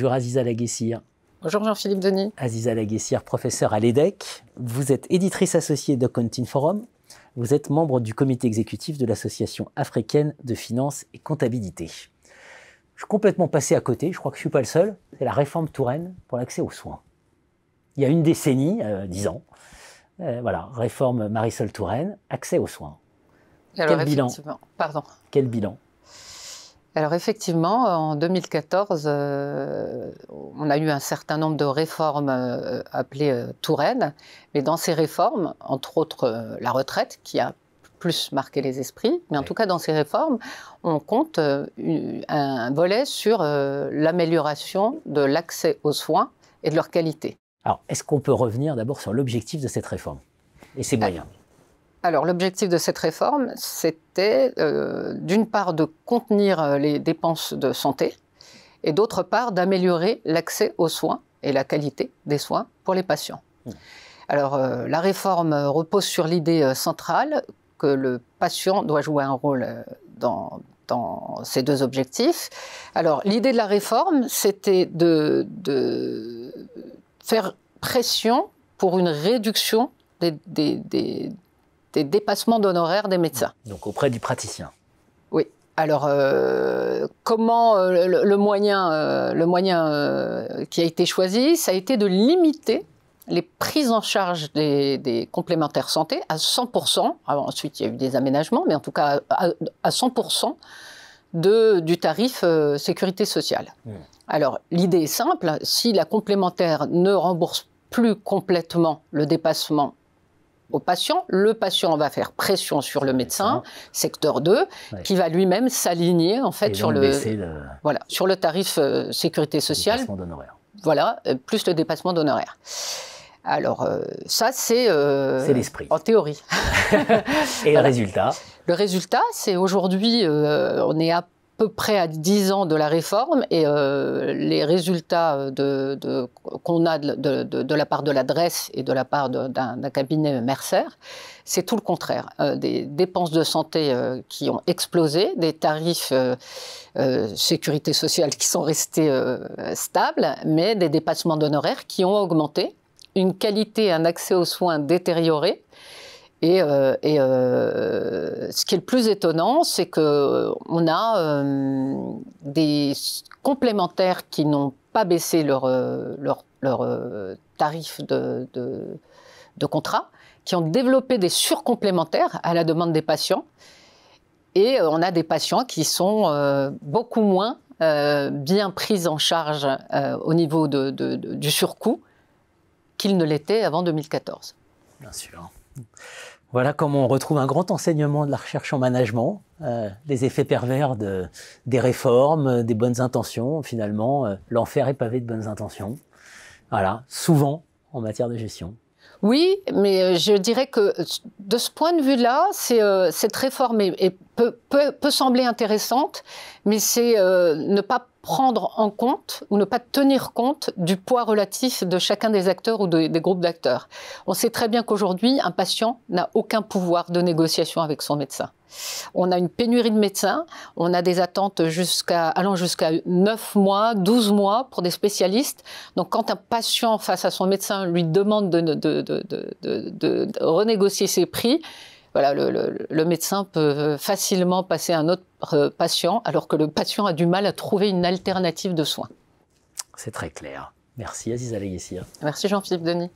Bonjour Aziza Laguessire. Bonjour Jean-Philippe Denis. Aziza Laguessire, professeure à l'EDEC. Vous êtes éditrice associée d'Accounting Forum. Vous êtes membre du comité exécutif de l'Association africaine de finance et comptabilité. Je suis complètement passé à côté, je crois que je ne suis pas le seul. C'est la réforme Touraine pour l'accès aux soins. Il y a une décennie, 10 ans, voilà, réforme Marisol Touraine, accès aux soins. Alors, quel bilan? Pardon. Quel bilan? Alors effectivement, en 2014, on a eu un certain nombre de réformes appelées Touraine, mais dans ces réformes, entre autres la retraite, qui a plus marqué les esprits, mais en tout cas dans ces réformes, on compte un volet sur l'amélioration de l'accès aux soins et de leur qualité. Alors, est-ce qu'on peut revenir d'abord sur l'objectif de cette réforme et ses moyens? Alors, l'objectif de cette réforme, c'était d'une part de contenir les dépenses de santé et d'autre part d'améliorer l'accès aux soins et la qualité des soins pour les patients. Alors, la réforme repose sur l'idée centrale que le patient doit jouer un rôle dans ces deux objectifs. Alors, l'idée de la réforme, c'était de faire pression pour une réduction des dépassements d'honoraires des médecins. Donc auprès du praticien. Oui. Alors, comment le moyen qui a été choisi, ça a été de limiter les prises en charge des complémentaires santé à 100%. Alors, ensuite, il y a eu des aménagements, mais en tout cas à 100% du tarif sécurité sociale. Alors, l'idée est simple, si la complémentaire ne rembourse plus complètement le dépassement au patient, le patient va faire pression sur le médecin, secteur 2, qui va lui-même s'aligner en fait sur le tarif sécurité sociale. Dépassement d'honoraires. Voilà, plus le dépassement d'honoraires. Alors, ça, c'est l'esprit. En théorie. Et le résultat? Le résultat, c'est aujourd'hui, on est à peu près à 10 ans de la réforme et les résultats qu'on a de la part de l'adresse et de la part d'un cabinet Mercer, c'est tout le contraire. Des dépenses de santé qui ont explosé, des tarifs sécurité sociale qui sont restés stables, mais des dépassements d'honoraires qui ont augmenté, une qualité, un accès aux soins détérioré. Et ce qui est le plus étonnant, c'est qu'on a des complémentaires qui n'ont pas baissé leur tarif de contrat, qui ont développé des surcomplémentaires à la demande des patients. Et on a des patients qui sont beaucoup moins bien pris en charge au niveau du surcoût qu'ils ne l'étaient avant 2014. Bien sûr. Voilà comment on retrouve un grand enseignement de la recherche en management, les effets pervers des réformes, des bonnes intentions. Finalement, l'enfer est pavé de bonnes intentions. Voilà, souvent en matière de gestion. Oui, mais je dirais que de ce point de vue-là, cette réforme peut sembler intéressante, mais c'est ne pas prendre en compte ou ne pas tenir compte du poids relatif de chacun des acteurs ou des groupes d'acteurs. On sait très bien qu'aujourd'hui, un patient n'a aucun pouvoir de négociation avec son médecin. On a une pénurie de médecins, on a des attentes allant jusqu'à 9 mois, 12 mois pour des spécialistes. Donc quand un patient face à son médecin lui demande de renégocier ses prix, voilà, le médecin peut facilement passer à un autre patient, alors que le patient a du mal à trouver une alternative de soins. C'est très clair. Merci Aziza Laguessire. Merci Jean-Philippe Denis.